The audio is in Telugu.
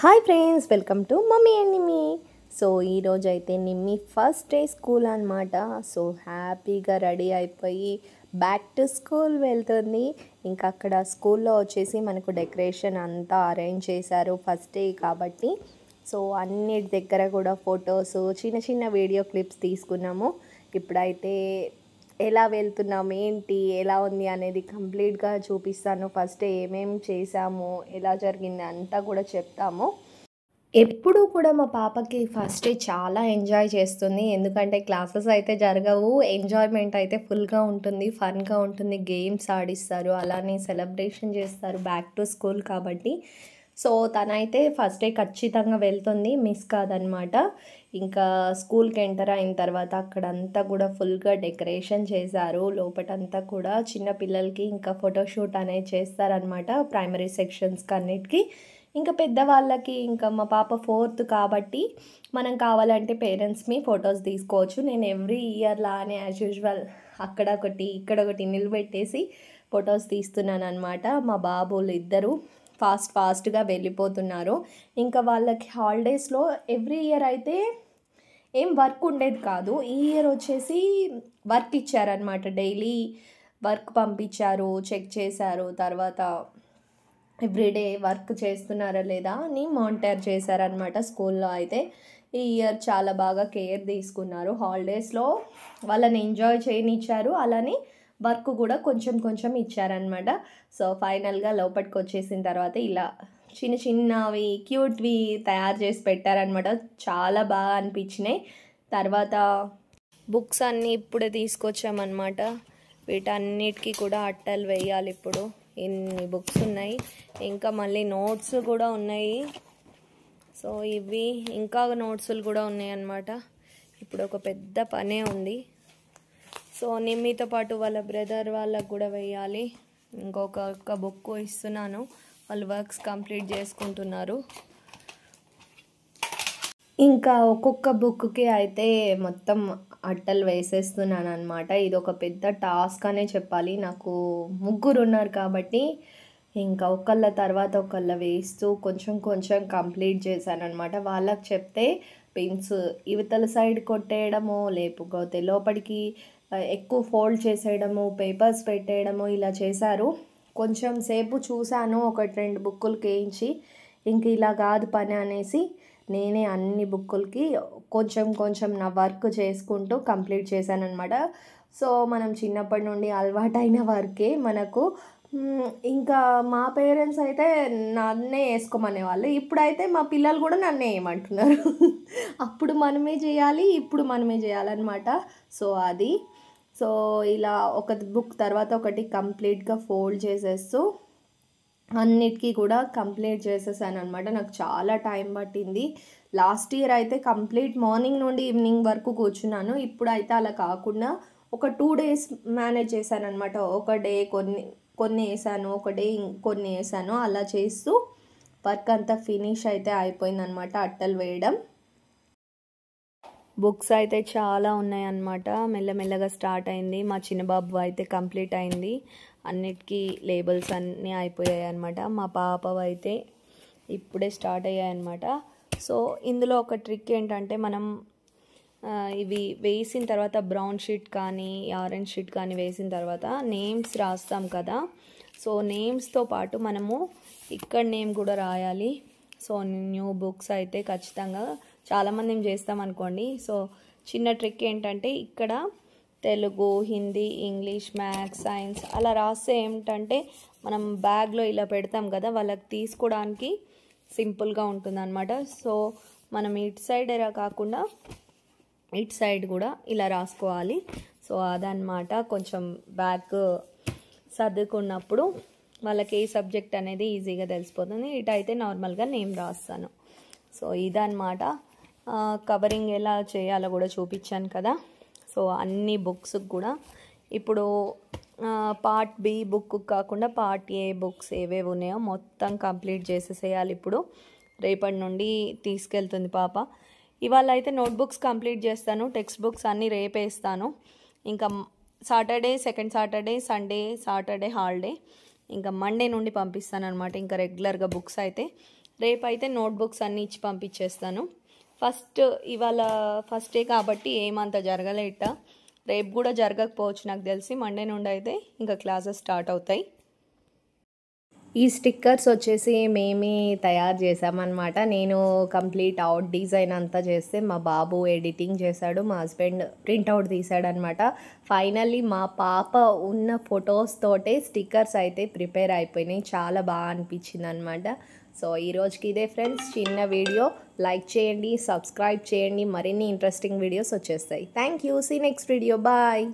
Hi friends, welcome to mummy and Nimmi. So ఈరోజు అయితే నిమ్మీ ఫస్ట్ డే స్కూల్ అనమాట. సో హ్యాపీగా రెడీ అయిపోయి బ్యాక్ టు స్కూల్ వెళ్తుంది. ఇంకా అక్కడ స్కూల్లో వచ్చేసి మనకు డెకరేషన్ అంతా అరేంజ్ చేశారు ఫస్ట్ డే కాబట్టి. సో అన్నిటి దగ్గర కూడా ఫొటోస్, చిన్న చిన్న వీడియో క్లిప్స్ తీసుకున్నాము. ఇప్పుడైతే ఎలా వెళ్తున్నాం, ఏంటి, ఎలా ఉంది అనేది కంప్లీట్గా చూపిస్తాను. ఫస్ట్ ఏమేమి చేసాము, ఎలా జరిగింది అంతా కూడా చెప్తాము. ఎప్పుడు కూడా మా పాపకి ఫస్ట్ డే చాలా ఎంజాయ్ చేస్తుంది. ఎందుకంటే క్లాసెస్ అయితే జరగవు, ఎంజాయ్మెంట్ అయితే ఫుల్గా ఉంటుంది, ఫన్గా ఉంటుంది. గేమ్స్ ఆడిస్తారు, అలానే సెలబ్రేషన్ చేస్తారు బ్యాక్ టు స్కూల్ కాబట్టి. సో తనైతే ఫస్ట్ డే ఖచ్చితంగా వెళ్తుంది, మిస్ కాదనమాట. ఇంకా స్కూల్కి ఎంటర్ అయిన తర్వాత అక్కడంతా కూడా ఫుల్గా డెకరేషన్ చేశారు. లోపటంతా కూడా చిన్న పిల్లలకి ఇంకా ఫోటోషూట్ అనేది చేస్తారనమాట, ప్రైమరీ సెక్షన్స్కి అన్నిటికీ. ఇంకా పెద్దవాళ్ళకి, ఇంకా మా పాప 4th కాబట్టి మనం కావాలంటే పేరెంట్స్ని ఫొటోస్ తీసుకోవచ్చు. నేను ఎవ్రీ ఇయర్ లానే యాజ్ యూజువల్ అక్కడ ఒకటి ఇక్కడ ఒకటి నిలబెట్టేసి ఫొటోస్ తీస్తున్నాను అనమాట. మా బాబులు ఇద్దరు ఫాస్ట్గా వెళ్ళిపోతున్నారు. ఇంకా వాళ్ళకి హాలిడేస్లో ఎవ్రీ ఇయర్ అయితే ఏం వర్క్ ఉండేది కాదు. ఈ ఇయర్ వచ్చేసి వర్క్ ఇచ్చారనమాట, డైలీ వర్క్ పంపించారు, చెక్ చేశారు. తర్వాత ఎవ్రీడే వర్క్ చేస్తున్నారా లేదా అని మానిటర్ చేశారనమాట స్కూల్లో అయితే. ఈ ఇయర్ చాలా బాగా కేర్ తీసుకున్నారు. హాలిడేస్లో వాళ్ళని ఎంజాయ్ చేయనిచ్చారు, అలానే వర్క్ కూడా కొంచెం కొంచెం ఇచ్చారనమాట. సో ఫైనల్గా లోపలికి వచ్చేసిన తర్వాత ఇలా చిన్న చిన్నవి క్యూట్వి తయారు చేసి పెట్టారనమాట. చాలా బాగా అనిపించినాయి. తర్వాత బుక్స్ అన్నీ ఇప్పుడే తీసుకొచ్చామన్నమాట. వీటన్నిటికీ కూడా అట్టలు వేయాలి. ఇప్పుడు ఇన్ని బుక్స్ ఉన్నాయి, ఇంకా మళ్ళీ నోట్స్ కూడా ఉన్నాయి. సో ఇవి ఇంకా నోట్స్లు కూడా ఉన్నాయి అన్నమాట. ఇప్పుడు ఒక పెద్ద పనే ఉంది. సో నిమ్మీతో పాటు వాళ్ళ బ్రదర్ వాళ్ళకు కూడా వేయాలి. ఇంకొక బుక్ ఇస్తున్నాను, వాళ్ళు వర్క్స్ కంప్లీట్ చేసుకుంటున్నారు. ఇంకా ఒక్కొక్క బుక్కి అయితే మొత్తం అట్టలు వేసేస్తున్నాను అనమాట. ఇది ఒక పెద్ద టాస్క్ అనే చెప్పాలి. నాకు ముగ్గురు ఉన్నారు కాబట్టి ఇంకా ఒకళ్ళ తర్వాత ఒకళ్ళ వేస్తూ కొంచెం కొంచెం కంప్లీట్ చేశాను అనమాట. వాళ్ళకి చెప్తే పెన్స్ ఇవతల సైడ్ కొట్టేయడము, లేకపోతే లోపలికి ఎక్కువ ఫోల్డ్ చేసేయడము, పేపర్స్ పెట్టేయడము ఇలా చేశారు. కొంచెం సేపు చూశాను, 1-2 బుక్కులకి వేయించి. ఇంక ఇలా కాదు పని అనేసి నేనే అన్ని బుక్కులకి కొంచెం కొంచెం నా వర్క్ చేసుకుంటూ కంప్లీట్ చేశాను అనమాట. సో మనం చిన్నప్పటి నుండి అలవాటైన వర్కే మనకు. ఇంకా మా పేరెంట్స్ అయితే నన్నే వేసుకోమనేవాళ్ళు, ఇప్పుడైతే మా పిల్లలు కూడా నన్నే వేయమంటున్నారు. అప్పుడు మనమే చేయాలి, ఇప్పుడు మనమే చేయాలన్నమాట. సో అది సో ఇలా ఒక బుక్ తర్వాత ఒకటి కంప్లీట్గా ఫోల్డ్ చేసేస్తూ అన్నిటికీ కూడా కంప్లీట్ చేసేసాను అనమాట. నాకు చాలా టైం పట్టింది. లాస్ట్ ఇయర్ అయితే కంప్లీట్ మార్నింగ్ నుండి ఈవినింగ్ వరకు కూర్చున్నాను. ఇప్పుడైతే అలా కాకుండా ఒక 2 days మేనేజ్ చేశాను అనమాట. ఒక డే కొన్ని వేసాను, ఒక డే కొన్ని వేసాను. అలా చేస్తూ వర్క్ అంతా ఫినిష్ అయితే అయిపోయిందనమాట, అట్టలు వేయడం. బుక్స్ అయితే చాలా ఉన్నాయన్నమాట. మెల్లమెల్లగా స్టార్ట్ అయింది. మా చిన్న బాబు అయితే కంప్లీట్ అయింది, అన్నిటికీ లేబుల్స్ అన్నీ అయిపోయాయి అన్నమాట. మా పాప అయితే ఇప్పుడే స్టార్ట్ అయ్యాయి అన్నమాట. సో ఇందులో ఒక ట్రిక్ ఏంటంటే, మనం ఇవి వేసిన తర్వాత బ్రౌన్ షీట్ కానీ ఆరెంజ్ షీట్ కానీ వేసిన తర్వాత నేమ్స్ రాస్తాం కదా. సో నేమ్స్తో పాటు మనము ఇక్కడ నేమ్ కూడా రాయాలి. సో న్యూ బుక్స్ అయితే ఖచ్చితంగా చాలామంది చేస్తాం అనుకోండి. సో చిన్న ట్రిక్ ఏంటంటే, ఇక్కడ Telugu, Hindi, English, maths, science అలా రాస్తే ఏమిటంటే మనం బ్యాగ్లో ఇలా పెడతాం కదా, వాళ్ళకి తీసుకోవడానికి సింపుల్గా ఉంటుందన్నమాట. సో మనం ఇటు సైడ్ ఎలా కాకుండా ఇటు సైడ్ కూడా ఇలా రాసుకోవాలి. సో అదనమాట, కొంచెం బ్యాగ్ సర్దుకున్నప్పుడు వాళ్ళకి ఏ సబ్జెక్ట్ అనేది ఈజీగా తెలిసిపోతుంది. ఇటు అయితే నార్మల్గా నేమ్ రాస్తాను. సో ఇదన్నమాట. కవరింగ్ ఎలా చేయాలో కూడా చూపించాను కదా. సో అన్ని బుక్స్ కూడా ఇప్పుడు పార్ట్ బి బుక్ కాకుండా పార్ట్ ఏ బుక్స్ ఏవేవి ఉన్నాయో మొత్తం కంప్లీట్ చేసేసేయాలి. ఇప్పుడు రేపటి నుండి తీసుకెళ్తుంది పాప. ఇవాళ అయితే నోట్బుక్స్ కంప్లీట్ చేస్తాను, టెక్స్ట్ బుక్స్ అన్నీ రేపేస్తాను. ఇంకా Saturday, second Saturday, Sunday, Saturday holiday. ఇంకా మండే నుండి పంపిస్తాను అనమాట. ఇంకా రెగ్యులర్గా బుక్స్ అయితే రేపైతే నోట్బుక్స్ అన్నీ ఇచ్చి పంపించేస్తాను. ఇవాళ ఫస్ట్ డే కాబట్టి ఏమంత జరగలేట. రేపు కూడా జరగకపోవచ్చు నాకు తెలిసి. మండే నుండి అయితే ఇంకా క్లాసెస్ స్టార్ట్ అవుతాయి. ఈ స్టిక్కర్స్ వచ్చేసి మేమే తయారు చేసామన్నమాట. నేను కంప్లీట్ అవుట్ డిజైన్ అంతా చేస్తే మా బాబు ఎడిటింగ్ చేశాడు, మా హస్బెండ్ ప్రింట్అవుట్ తీసాడనమాట. ఫైనల్లీ మా పాప ఉన్న ఫొటోస్ తోటే స్టిక్కర్స్ అయితే ప్రిపేర్ అయిపోయినాయి. చాలా బాగా అనిపించింది అనమాట. సో ఈరోజుకి ఇదే ఫ్రెండ్స్, చిన్న వీడియో. లైక్ చేయండి, సబ్స్క్రైబ్ చేయండి, మరిన్ని ఇంట్రెస్టింగ్ వీడియోస్ వచ్చేస్తాయి. Thank you. See next video. Bye.